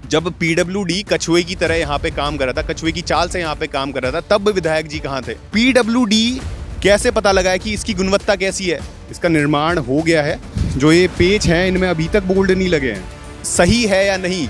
जब पीडब्ल्यूडी कछुए की तरह यहाँ पे काम कर रहा था, कछुए की चाल से यहाँ पे काम कर रहा था, तब विधायक जी कहाँ थे? पीडब्ल्यूडी कैसे पता लगाए कि इसकी गुणवत्ता कैसी है? इसका निर्माण हो गया है, जो ये पेच हैं इनमें अभी तक बोल्ड नहीं लगे हैं। सही है या नहीं,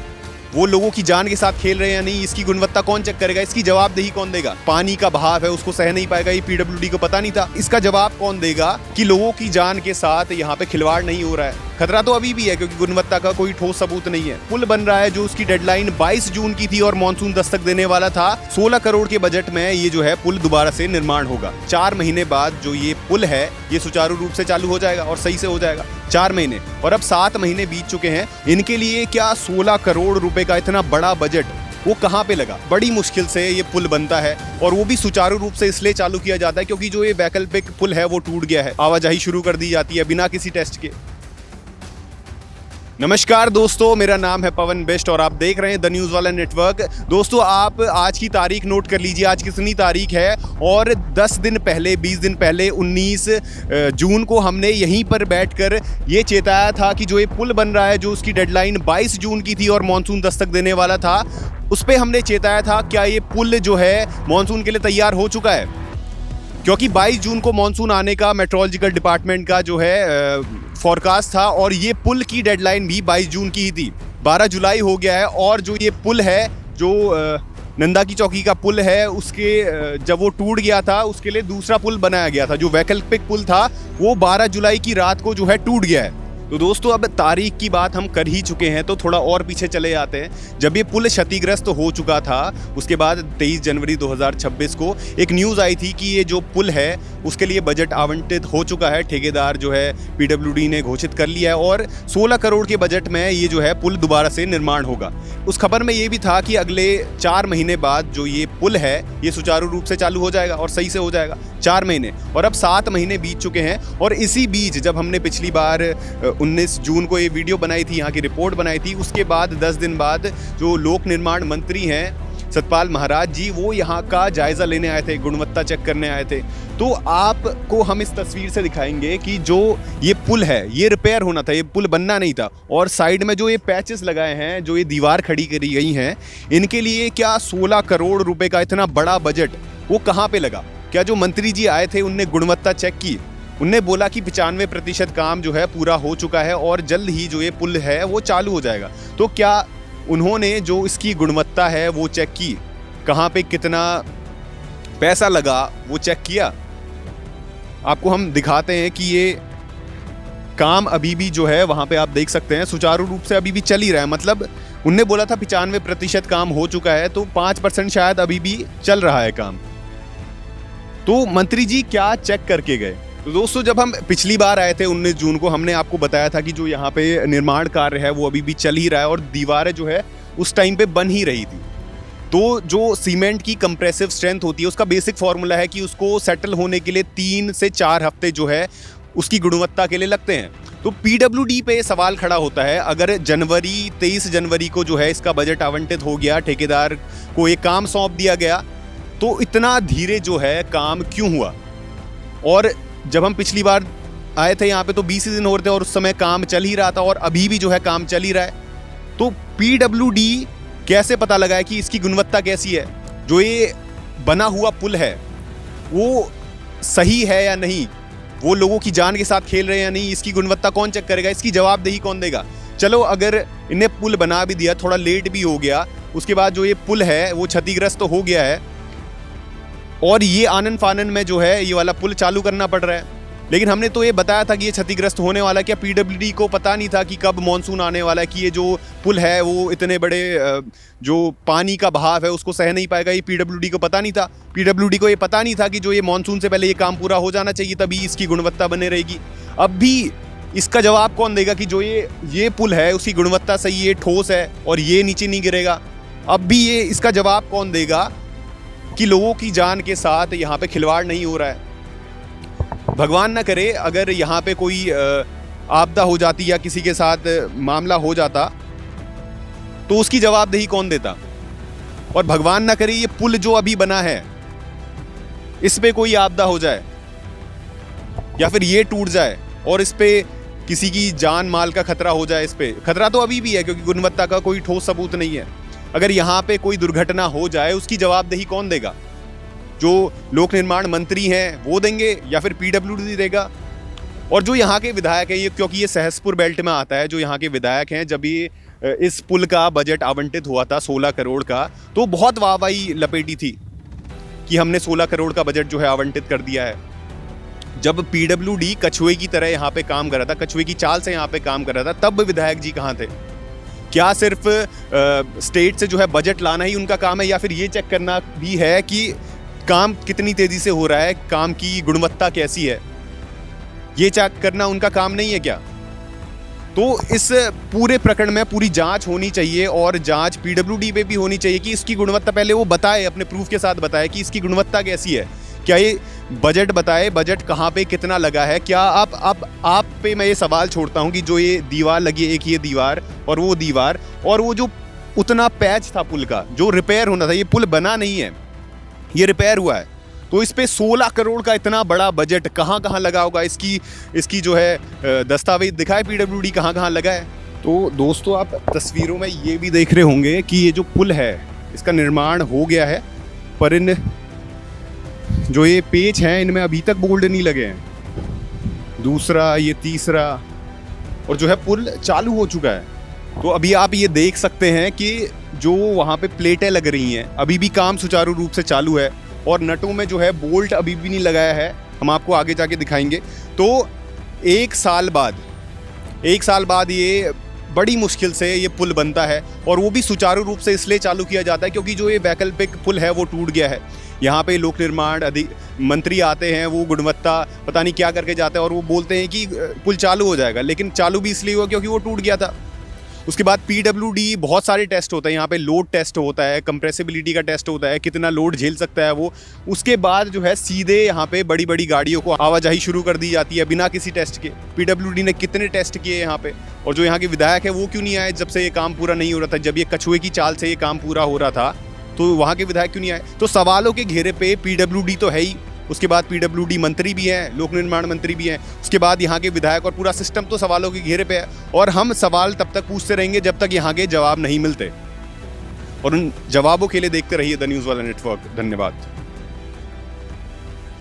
वो लोगों की जान के साथ खेल रहे हैं या नहीं, इसकी गुणवत्ता कौन चेक करेगा? इसकी जवाबदेही कौन देगा? पानी का बहाव है, उसको सह नहीं पाएगा, ये पीडब्ल्यूडी को पता नहीं था। इसका जवाब कौन देगा कि लोगों की जान के साथ यहाँ पे खिलवाड़ नहीं हो रहा है? खतरा तो अभी भी है, क्योंकि गुणवत्ता का कोई ठोस सबूत नहीं है। पुल बन रहा है जो उसकी डेडलाइन 22 जून की थी और मानसून दस्तक देने वाला था। 16 करोड़ के बजट में ये जो है पुल दोबारा से निर्माण होगा। 4 महीने बाद जो ये पुल है ये सुचारू रूप से चालू हो जाएगा और सही से हो जाएगा। 4 महीने, और अब 7 महीने बीत चुके हैं। इनके लिए क्या 16 करोड़ रुपए का इतना बड़ा बजट वो कहाँ पे लगा? बड़ी मुश्किल से ये पुल बनता है, और वो भी सुचारू रूप से इसलिए चालू किया जाता है क्योंकि जो ये वैकल्पिक पुल है वो टूट गया है। आवाजाही शुरू कर दी जाती है बिना किसी टेस्ट के। नमस्कार दोस्तों, मेरा नाम है पवन बेस्ट और आप देख रहे हैं द न्यूज़ वाला नेटवर्क। दोस्तों, आप आज की तारीख नोट कर लीजिए, आज कितनी तारीख है। और 10 दिन पहले, 20 दिन पहले 19 जून को हमने यहीं पर बैठकर ये चेताया था कि जो ये पुल बन रहा है जो उसकी डेडलाइन 22 जून की थी और मानसून दस्तक देने वाला था, उस पर हमने चेताया था क्या ये पुल जो है मानसून के लिए तैयार हो चुका है। क्योंकि 22 जून को मानसून आने का मेट्रोलॉजिकल डिपार्टमेंट का जो है फोरकास्ट था, और ये पुल की डेडलाइन भी 22 जून की ही थी। 12 जुलाई हो गया है, और जो ये पुल है जो नंदा की चौकी का पुल है, उसके जब वो टूट गया था उसके लिए दूसरा पुल बनाया गया था। जो वैकल्पिक पुल था वो 12 जुलाई की रात को जो है टूट गया है। तो दोस्तों, अब तारीख की बात हम कर ही चुके हैं, तो थोड़ा और पीछे चले जाते हैं। जब ये पुल क्षतिग्रस्त हो चुका था, उसके बाद 23 जनवरी 2026 को एक न्यूज़ आई थी कि ये जो पुल है उसके लिए बजट आवंटित हो चुका है। ठेकेदार जो है पीडब्ल्यूडी ने घोषित कर लिया है, और 16 करोड़ के बजट में ये जो है पुल दोबारा से निर्माण होगा। उस खबर में ये भी था कि अगले 4 महीने बाद जो ये पुल है ये सुचारू रूप से चालू हो जाएगा और सही से हो जाएगा। 4 महीने, और अब 7 महीने बीत चुके हैं। और इसी बीच जब हमने पिछली बार 19 जून को ये वीडियो बनाई थी, यहाँ की रिपोर्ट बनाई थी, उसके बाद 10 दिन बाद जो लोक निर्माण मंत्री हैं सतपाल महाराज जी, वो यहाँ का जायजा लेने आए थे, गुणवत्ता चेक करने आए थे। तो आपको हम इस तस्वीर से दिखाएंगे कि जो ये पुल है ये रिपेयर होना था, ये पुल बनना नहीं था। और साइड में जो ये पैचेस लगाए हैं, जो ये दीवार खड़ी करी गई हैं, इनके लिए क्या 16 करोड़ रुपए का इतना बड़ा बजट वो कहाँ पे लगा? क्या जो मंत्री जी आए थे उनने गुणवत्ता चेक की? उनने बोला कि 95% काम जो है पूरा हो चुका है और जल्द ही जो ये पुल है वो चालू हो जाएगा। तो क्या उन्होंने जो इसकी गुणवत्ता है वो चेक की? कहाँ पे कितना पैसा लगा वो चेक किया? आपको हम दिखाते हैं कि ये काम अभी भी जो है वहाँ पे आप देख सकते हैं सुचारू रूप से अभी भी चल ही रहा है। मतलब उनने बोला था 95% काम हो चुका है, तो 5% शायद अभी भी चल रहा है काम। तो मंत्री जी क्या चेक करके गए? तो दोस्तों, जब हम पिछली बार आए थे 19 जून को, हमने आपको बताया था कि जो यहाँ पे निर्माण कार्य है वो अभी भी चल ही रहा है, और दीवारें जो है उस टाइम पे बन ही रही थी। तो जो सीमेंट की कंप्रेसिव स्ट्रेंथ होती है उसका बेसिक फार्मूला है कि उसको सेटल होने के लिए 3 से 4 हफ्ते जो है उसकी गुणवत्ता के लिए लगते हैं। तो पीडब्ल्यूडी पे सवाल खड़ा होता है, अगर 23 जनवरी को जो है इसका बजट आवंटित हो गया, ठेकेदार को एक काम सौंप दिया गया, तो इतना धीरे जो है काम क्यों हुआ? और जब हम पिछली बार आए थे यहाँ पे तो 20 दिन हो रहे थे और उस समय काम चल ही रहा था, और अभी भी जो है काम चल ही रहा है। तो पीडब्ल्यूडी कैसे पता लगाए कि इसकी गुणवत्ता कैसी है? जो ये बना हुआ पुल है वो सही है या नहीं, वो लोगों की जान के साथ खेल रहे हैं या नहीं, इसकी गुणवत्ता कौन चेक करेगा? इसकी जवाबदेही कौन देगा? चलो, अगर इन्हें पुल बना भी दिया, थोड़ा लेट भी हो गया, उसके बाद जो ये पुल है वो क्षतिग्रस्त हो गया है, और ये आनन फानन में जो है ये वाला पुल चालू करना पड़ रहा है। लेकिन हमने तो ये बताया था कि ये क्षतिग्रस्त होने वाला है। क्या पीडब्ल्यूडी को पता नहीं था कि कब मानसून आने वाला है, कि ये जो पुल है वो इतने बड़े जो पानी का बहाव है उसको सह नहीं पाएगा? ये पीडब्ल्यूडी को पता नहीं था। पीडब्ल्यूडी को ये पता नहीं था कि जो ये मानसून से पहले ये काम पूरा हो जाना चाहिए, तभी इसकी गुणवत्ता बने रहेगी। अब भी इसका जवाब कौन देगा कि जो ये पुल है उसकी गुणवत्ता सही है, ठोस है और ये नीचे नहीं गिरेगा? अब भी ये इसका जवाब कौन देगा कि लोगों की जान के साथ यहाँ पे खिलवाड़ नहीं हो रहा है? भगवान ना करे अगर यहाँ पे कोई आपदा हो जाती या किसी के साथ मामला हो जाता, तो उसकी जवाबदेही कौन देता? और भगवान ना करे ये पुल जो अभी बना है इस पे कोई आपदा हो जाए या फिर ये टूट जाए और इस पे किसी की जान माल का खतरा हो जाए। इस पे खतरा तो अभी भी है क्योंकि गुणवत्ता का कोई ठोस सबूत नहीं है। अगर यहाँ पे कोई दुर्घटना हो जाए उसकी जवाबदेही कौन देगा? जो लोक निर्माण मंत्री हैं वो देंगे या फिर पीडब्ल्यूडी देगा? और जो यहाँ के विधायक हैं, ये क्योंकि ये सहसपुर बेल्ट में आता है, जो यहाँ के विधायक हैं, जब ये इस पुल का बजट आवंटित हुआ था 16 करोड़ का, तो बहुत वाहवाही लपेटी थी कि हमने 16 करोड़ का बजट जो है आवंटित कर दिया है। जब पीडब्ल्यूडी कछुए की तरह यहाँ पे काम कर रहा था, कछुए की चाल से यहाँ पे काम कर रहा था, तब विधायक जी कहाँ थे? क्या सिर्फ स्टेट से जो है बजट लाना ही उनका काम है या फिर ये चेक करना भी है कि काम कितनी तेजी से हो रहा है, काम की गुणवत्ता कैसी है? ये चेक करना उनका काम नहीं है क्या? तो इस पूरे प्रकरण में पूरी जांच होनी चाहिए और जांच पीडब्ल्यूडी पे भी होनी चाहिए कि इसकी गुणवत्ता पहले वो बताए, अपने प्रूफ के साथ बताए कि इसकी गुणवत्ता कैसी है। क्या ये बजट बताए, बजट कहाँ पे कितना लगा है? क्या आप पे मैं ये सवाल छोड़ता हूँ कि जो ये दीवार लगी है, एक ये दीवार और वो दीवार, और वो जो उतना पैच था पुल का जो रिपेयर होना था, ये पुल बना नहीं है, ये रिपेयर हुआ है। तो इस पे 16 करोड़ का इतना बड़ा बजट कहाँ कहाँ लगा होगा? इसकी जो है दस्तावेज दिखाए पीडब्ल्यूडी कहाँ कहाँ लगा है। तो दोस्तों, आप तस्वीरों में ये भी देख रहे होंगे कि ये जो पुल है इसका निर्माण हो गया है, पर इन जो ये पेच हैं इनमें अभी तक बोल्ड नहीं लगे हैं। दूसरा, ये तीसरा, और जो है पुल चालू हो चुका है। तो अभी आप ये देख सकते हैं कि जो वहाँ पे प्लेटें लग रही हैं, अभी भी काम सुचारू रूप से चालू है और नटों में जो है बोल्ट अभी भी नहीं लगाया है। हम आपको आगे जाके दिखाएंगे। तो एक साल बाद ये बड़ी मुश्किल से ये पुल बनता है और वो भी सुचारू रूप से इसलिए चालू किया जाता है क्योंकि जो ये वैकल्पिक पुल है वो टूट गया है। यहाँ पे लोक निर्माण मंत्री आते हैं, वो गुणवत्ता पता नहीं क्या करके जाते हैं और वो बोलते हैं कि पुल चालू हो जाएगा, लेकिन चालू भी इसलिए हुआ क्योंकि वो टूट गया था। उसके बाद पीडब्ल्यूडी बहुत सारे टेस्ट होते हैं, यहाँ पे लोड टेस्ट होता है, कंप्रेसिबिलिटी का टेस्ट होता है, कितना लोड झेल सकता है वो। उसके बाद जो है सीधे यहाँ पे बड़ी बड़ी गाड़ियों को आवाजाही शुरू कर दी जाती है बिना किसी टेस्ट के। पीडब्ल्यूडी ने कितने टेस्ट किए यहाँ पे, और जो यहाँ के विधायक है वो क्यों नहीं आए जब से ये काम पूरा नहीं हो रहा था? जब ये कछुए की चाल से ये काम पूरा हो रहा था तो वहाँ के विधायक क्यों नहीं आए? तो सवालों के घेरे पे पीडब्ल्यूडी तो है ही, उसके बाद पीडब्ल्यूडी मंत्री भी हैं, लोक निर्माण मंत्री भी हैं, उसके बाद यहाँ के विधायक, और पूरा सिस्टम तो सवालों के घेरे पे है। और हम सवाल तब तक पूछते रहेंगे जब तक यहाँ के जवाब नहीं मिलते, और उन जवाबों के लिए देखते रहिए द न्यूज़ वाला नेटवर्क। धन्यवाद।